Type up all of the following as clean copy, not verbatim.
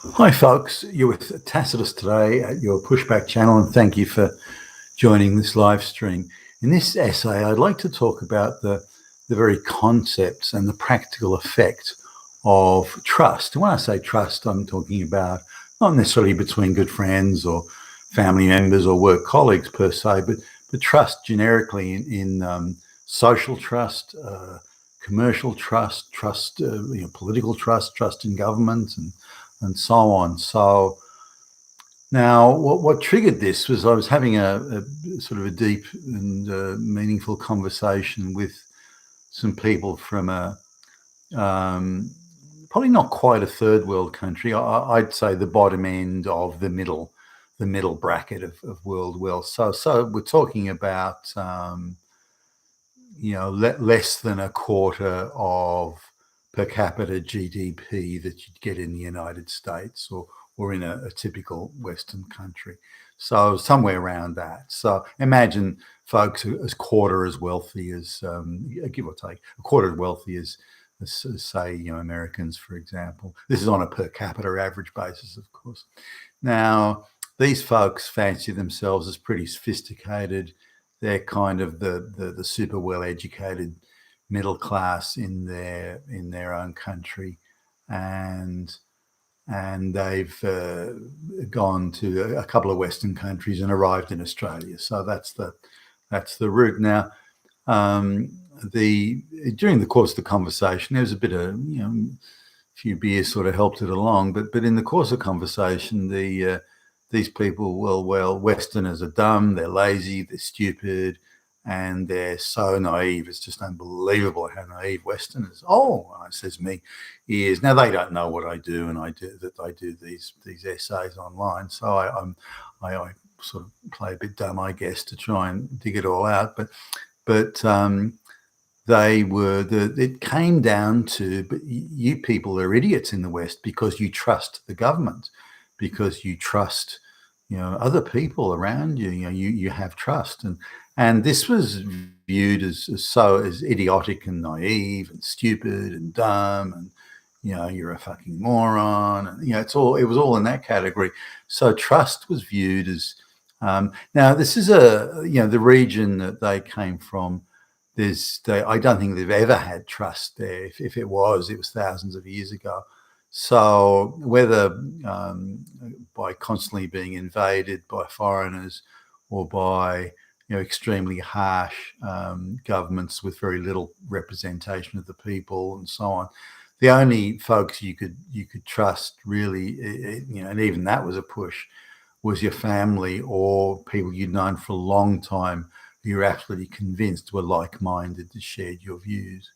Hi, folks. You're with Tacitus today at your Pushback channel, and thank you for joining this live stream. In this essay, I'd like to talk about the very concepts and the practical effect of trust. And when I say trust, I'm talking about not necessarily between good friends or family members or work colleagues per se, but trust generically in social trust, commercial trust, political trust, trust in government, and so on. So now what triggered this was I was having a sort of a deep and meaningful conversation with some people from probably not quite a third world country. I'd say the bottom end of the middle bracket of world wealth. So we're talking about less than a quarter of per capita GDP that you'd get in the United States or in a typical Western country. So somewhere around that. So imagine folks as quarter as wealthy as, give or take, a quarter as wealthy as say, Americans, for example. This is on a per capita average basis, of course. Now, these folks fancy themselves as pretty sophisticated. They're kind of the super well-educated middle class in their own country, and they've gone to a couple of Western countries and arrived in Australia. So that's the route. Now, during the course of the conversation, there was a bit of a few beers sort of helped it along, but in the course of conversation, these people, well, Westerners are dumb, they're lazy, they're stupid, and they're so naive. It's just unbelievable how naive Westerners. Oh, says me, is now they don't know what I do, and I do these essays online. So I sort of play a bit dumb, I guess, to try and dig it all out. But it came down to, but you people are idiots in the West because you trust the government, because you trust, other people around you. You have trust, and this was viewed as idiotic and naive and stupid and dumb, and you're a fucking moron, and it was all in that category. So trust was viewed as now this is the region that they came from. I don't think they've ever had trust there. If it was thousands of years ago. So whether by constantly being invaded by foreigners or by extremely harsh governments with very little representation of the people and so on, the only folks you could trust really, and even that was a push, was your family or people you'd known for a long time who you're absolutely convinced were like-minded, that shared your views.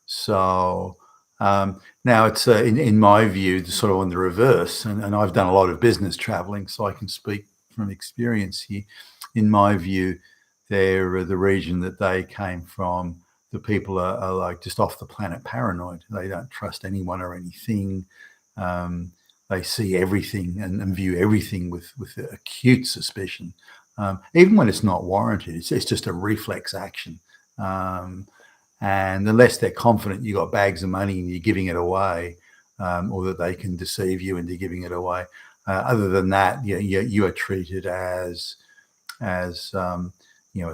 So now it's in my view, sort of on the reverse, and I've done a lot of business traveling, so I can speak from experience here. In my view, they're the region that they came from. The people are like just off the planet paranoid. They don't trust anyone or anything. They see everything and view everything with acute suspicion, even when it's not warranted. It's just a reflex action. And unless they're confident you got bags of money and you're giving it away, or that they can deceive you into giving it away, other than that, you are treated as a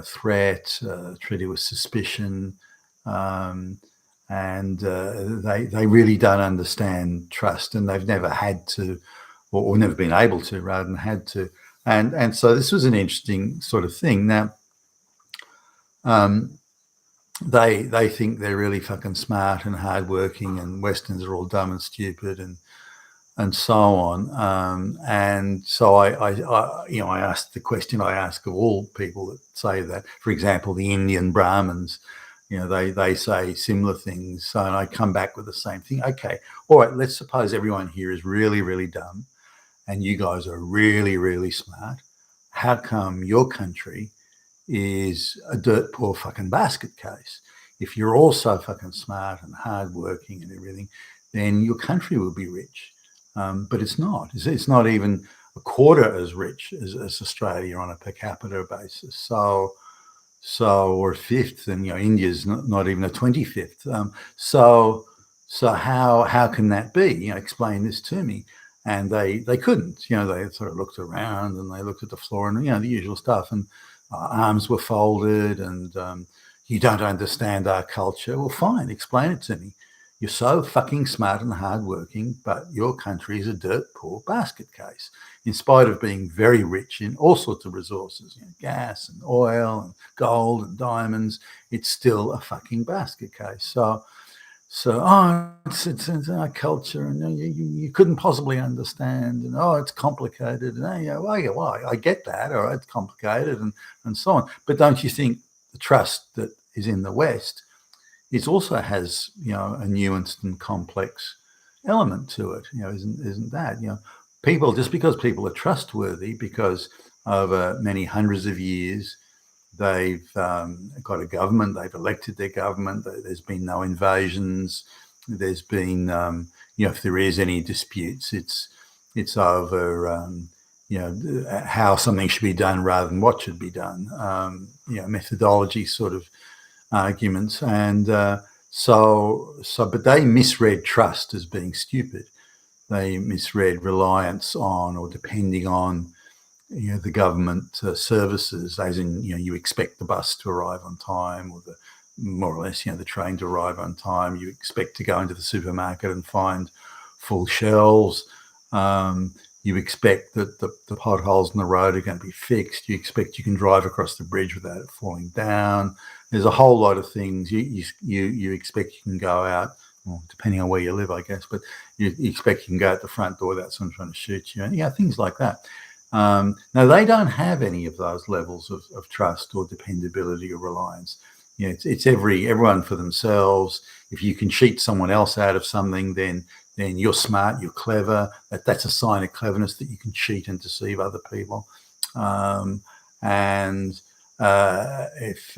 threat, treated with suspicion, and they really don't understand trust, and they've never had to, or never been able to, rather than had to. And so this was an interesting sort of thing. Now, they think they're really fucking smart and hardworking, and Westerns are all dumb and stupid and so on. And so I asked the question I ask of all people that say that. For example, the Indian Brahmins, they say similar things. So, and I come back with the same thing. Okay, all right, let's suppose everyone here is really, really dumb and you guys are really, really smart. How come your country is a dirt poor fucking basket case? If you're all so fucking smart and hardworking and everything, then your country will be rich. But it's not. It's not even a quarter as rich as Australia on a per capita basis. So or a fifth, and India's not even a 25th. So how can that be? Explain this to me. and they couldn't. They sort of looked around and they looked at the floor, and the usual stuff, and arms were folded, and you don't understand our culture. Well, fine, explain it to me. You're so fucking smart and hardworking, but your country is a dirt poor basket case, in spite of being very rich in all sorts of resources, gas and oil and gold and diamonds. It's still a fucking basket case. So, it's our culture, and you couldn't possibly understand, and it's complicated, and well, I get that, all right, it's complicated, and so on. But don't you think the trust that is in the West, it also has a nuanced and complex element to it? Isn't that people, just because people are trustworthy, because over many hundreds of years they've got a government, they've elected their government, there's been no invasions, there's been, if there is any disputes, it's over, how something should be done rather than what should be done, methodology sort of arguments. And but they misread trust as being stupid. They misread reliance on or depending on the government services, as in, you expect the bus to arrive on time, or more or less, the train to arrive on time. You expect to go into the supermarket and find full shelves. You expect that the potholes in the road are going to be fixed. You expect you can drive across the bridge without it falling down. There's a whole lot of things. You expect you can go out, well, depending on where you live, I guess, but you expect you can go out the front door without someone trying to shoot you. Things like that. Now, they don't have any of those levels of trust or dependability or reliance. It's everyone for themselves. If you can cheat someone else out of something, then you're smart, you're clever. That's a sign of cleverness, that you can cheat and deceive other people. And if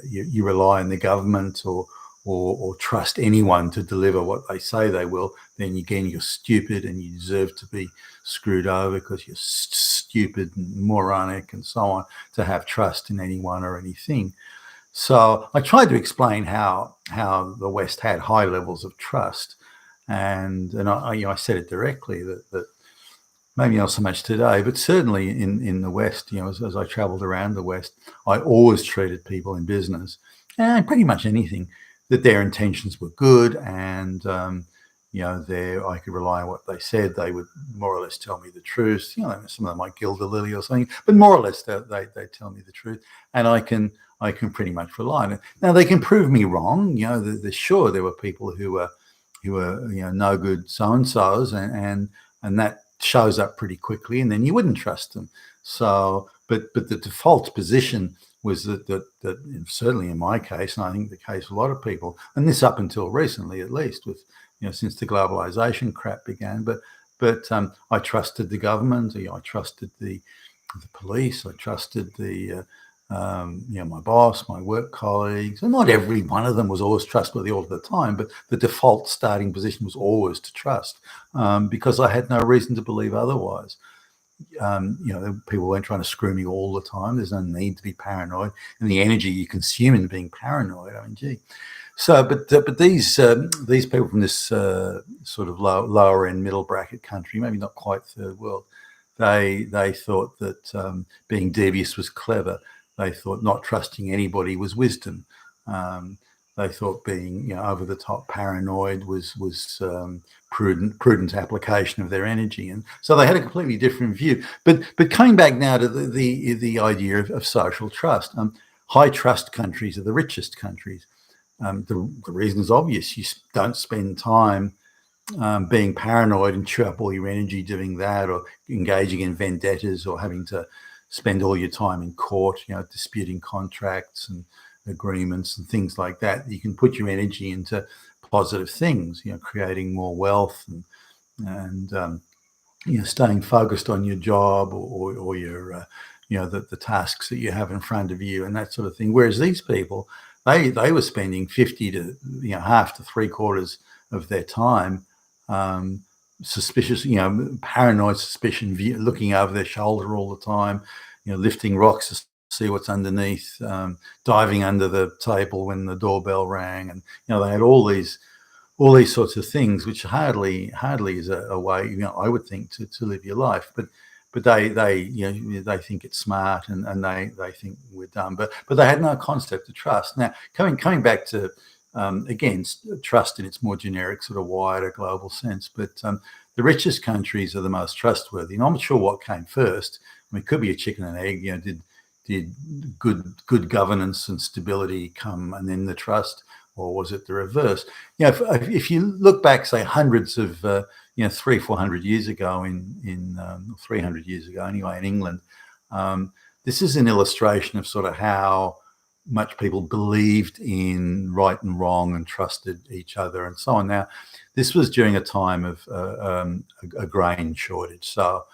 you rely on the government or trust anyone to deliver what they say they will, then again, you're stupid and you deserve to be screwed over, because you're stupid and moronic and so on, to have trust in anyone or anything. So I tried to explain how the West had high levels of trust, and I said it directly, that maybe not so much today, but certainly in the West, as I traveled around the West, I always treated people in business and pretty much anything that their intentions were good, and I could rely on what they said. They would more or less tell me the truth. Some of them might gild the lily or something, but more or less they tell me the truth, and I can pretty much rely on it. Now, they can prove me wrong. Sure, there were people who were no good so and so's, and that shows up pretty quickly, and then you wouldn't trust them. So, but the default position was that certainly in my case, and I think the case of a lot of people, and this up until recently, at least, with since the globalization crap began, but I trusted the government, I trusted the police, I trusted my boss, my work colleagues, and not every one of them was always trustworthy all the time, but the default starting position was always to trust, because I had no reason to believe otherwise. People weren't trying to screw me all the time. There's no need to be paranoid, and the energy you consume in being paranoid, gee. So, but these people from this sort of lower end middle bracket country, maybe not quite third world, they thought that being devious was clever. They thought not trusting anybody was wisdom. They thought being over the top paranoid was prudent application of their energy, and so they had a completely different view. But coming back now to the idea of social trust, high trust countries are the richest countries. The reason is obvious. You don't spend time being paranoid and chew up all your energy doing that, or engaging in vendettas, or having to spend all your time in court, disputing contracts and agreements and things like that. You can put your energy into positive things, creating more wealth and staying focused on your job or your the tasks that you have in front of you and that sort of thing. Whereas these people, they were spending 50 to half to three quarters of their time suspicious, paranoid suspicion, looking over their shoulder all the time, lifting rocks to see what's underneath, diving under the table when the doorbell rang, and they had all these all these sorts of things, which hardly is a way, I would think, to live your life. But they they think it's smart, and they think we're dumb. But they had no concept of trust. Now coming back to again, trust in its more generic, sort of wider global sense. But the richest countries are the most trustworthy. And I'm not sure what came first. I mean, it could be a chicken and egg. Did good governance and stability come, and then the trust, or was it the reverse? If you look back, say hundreds of 300-400 years ago in 300 years ago anyway in England, this is an illustration of sort of how much people believed in right and wrong and trusted each other and so on. Now, this was during a time of a grain shortage, so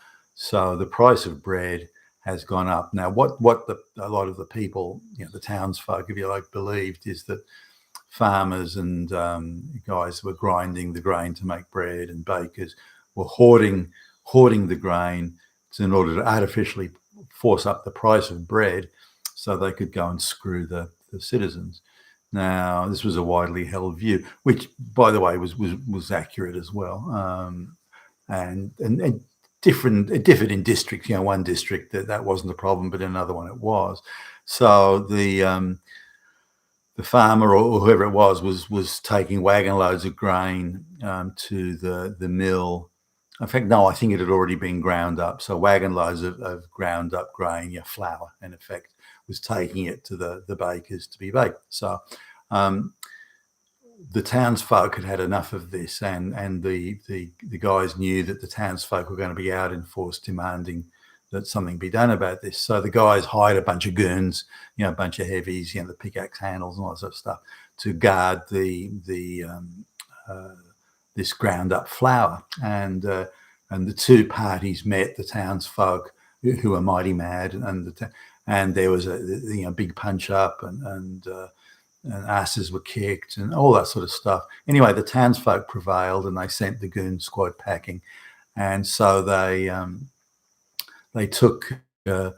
the price of bread has gone up. Now, what a lot of the people, the townsfolk, if you like, believed is that farmers and guys were grinding the grain to make bread, and bakers were hoarding the grain in order to artificially force up the price of bread so they could go and screw the citizens. Now, this was a widely held view, which, by the way, was accurate as well. And it differed in districts. One district that wasn't a problem, but in another one it was. So the farmer or whoever it was taking wagon loads of grain to the mill. In fact, no, I think it had already been ground up. So wagon loads of ground up grain, flour, in effect, was taking it to the bakers to be baked. So the townsfolk had enough of this, and the guys knew that the townsfolk were going to be out in force demanding that something be done about this. So the guys hired a bunch of goons, a bunch of heavies, the pickaxe handles and all that sort of stuff, to guard this ground up flour. And the two parties met, the townsfolk who were mighty mad, and there was a big punch up, and asses were kicked and all that sort of stuff. Anyway, the townsfolk prevailed, and they sent the goon squad packing. And so they took a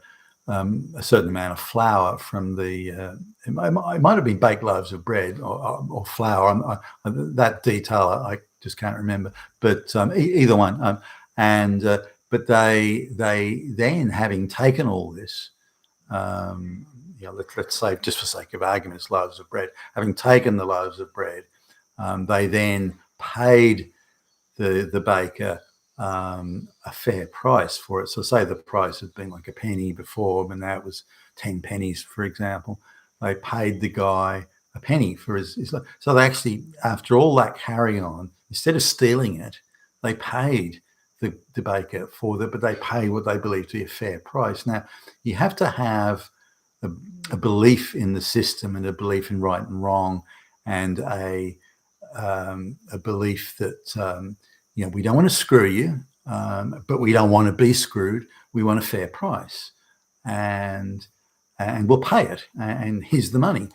certain amount of flour from it might have been baked loaves of bread or flour. That detail I just can't remember, but either one. But they then, having taken all this, let's say, just for sake of arguments, loaves of bread, having taken the loaves of bread, they then paid the baker a fair price for it. So say the price had been like a penny before, but now it was 10 pennies, for example. They paid the guy a penny for his so they actually, after all that carry on, instead of stealing it, they paid the baker for that, but they paid what they believed to be a fair price. Now, you have to have a belief in the system, and a belief in right and wrong, and a belief that we don't want to screw you, but we don't want to be screwed. We want a fair price, and we'll pay it, and here's the money,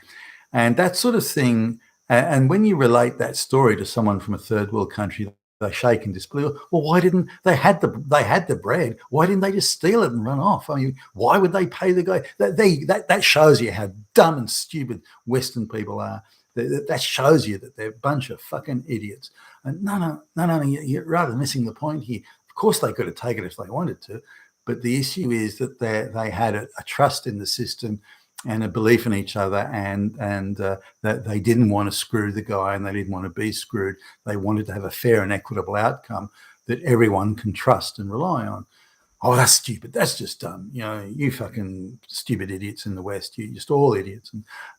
and that sort of thing. And when you relate that story to someone from a third world country, they shake in disbelief. Well, why didn't they had the bread? Why didn't they just steal it and run off? I mean, why would they pay the guy? That shows you how dumb and stupid Western people are. That shows you that they're a bunch of fucking idiots. And no, you're rather missing the point here. Of course, they could have taken it if they wanted to, but the issue is that they had a trust in the system and a belief in each other, and that they didn't want to screw the guy, and they didn't want to be screwed. They wanted to have a fair and equitable outcome that everyone can trust and rely on. Oh, that's stupid. That's just dumb. You fucking stupid idiots in the West. You're just all idiots.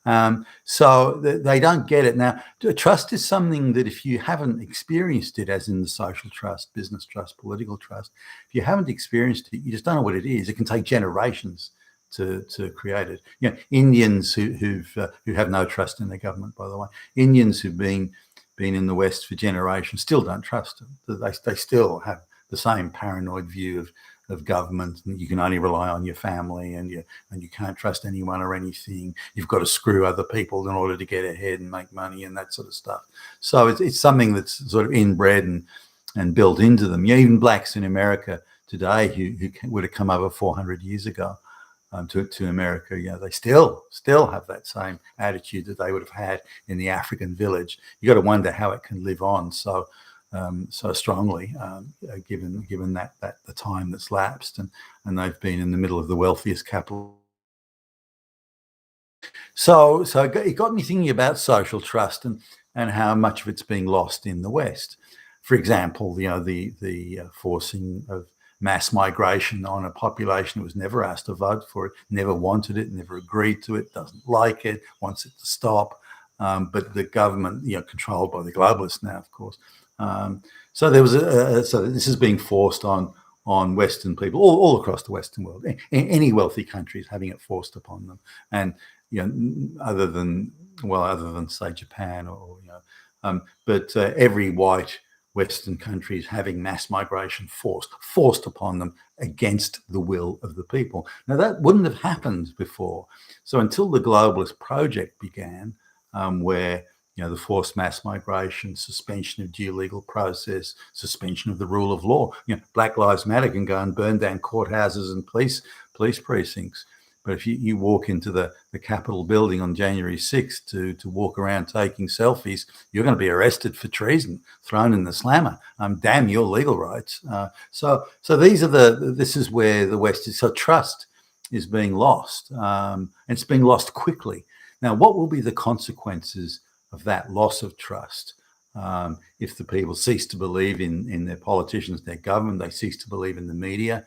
And so they don't get it. Now, trust is something that, if you haven't experienced it, as in the social trust, business trust, political trust, if you haven't experienced it, you just don't know what it is. It can take generations to create it. Indians who have no trust in their government, by the way. Indians who've been in the West for generations still don't trust them. They still have the same paranoid view of government, and you can only rely on your family, and you can't trust anyone or anything. You've got to screw other people in order to get ahead and make money and that sort of stuff. So it's something that's sort of inbred and built into them. Even blacks in America today who would have come over 400 years ago, to America. They still have that same attitude that they would have had in the African village. You got to wonder how it can live on so strongly, given that the time that's lapsed, and they've been in the middle of the wealthiest capital. So it got me thinking about social trust and how much of it's being lost in the West. For example, the forcing of mass migration on a population that was never asked to vote for it, never wanted it, never agreed to it, doesn't like it, wants it to stop. But the government, controlled by the globalists now, of course. So there was so this is being forced on Western people all across the Western world. Any wealthy countries having it forced upon them, and other than say Japan but every white Western country is having mass migration forced upon them against the will of the people. Now that wouldn't have happened before. So until the globalist project began, where the forced mass migration, suspension of due legal process, suspension of the rule of law. Black Lives Matter can go and burn down courthouses and police precincts. But if you walk into the Capitol building on January 6th to walk around taking selfies, you're going to be arrested for treason, thrown in the slammer. Damn your legal rights. So this is where the West is. So trust is being lost, and it's being lost quickly. Now, what will be the consequences of that loss of trust? If the people cease to believe in their politicians, their government, they cease to believe in the media,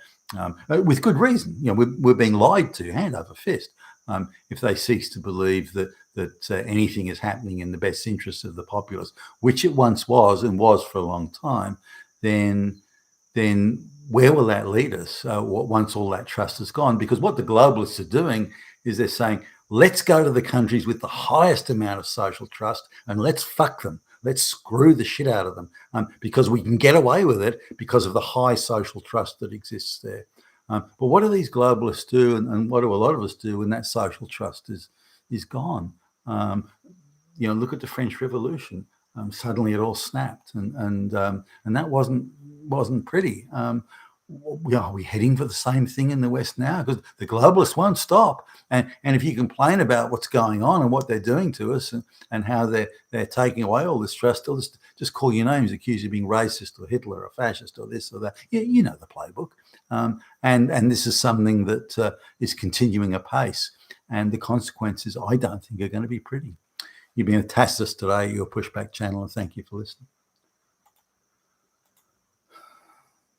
with good reason. We're being lied to hand over fist. If they cease to believe that anything is happening in the best interests of the populace, which it once was and was for a long time, then where will that lead us once all that trust is gone? Because what the globalists are doing is they're saying, let's go to the countries with the highest amount of social trust and let's fuck them. Let's screw the shit out of them because we can get away with it because of the high social trust that exists there. But what do these globalists do, and what do a lot of us do when that social trust is gone? Look at the French Revolution. Suddenly it all snapped, and that wasn't pretty. Are we heading for the same thing in the West now? Because the globalists won't stop. And if you complain about what's going on and what they're doing to us and how they're taking away all this trust, they'll just call you names, accuse you of being racist or Hitler or fascist or this or that. You know the playbook. And this is something that is continuing apace. And the consequences, I don't think, are going to be pretty. You've been with Tacitus today, your Pushback channel, and thank you for listening.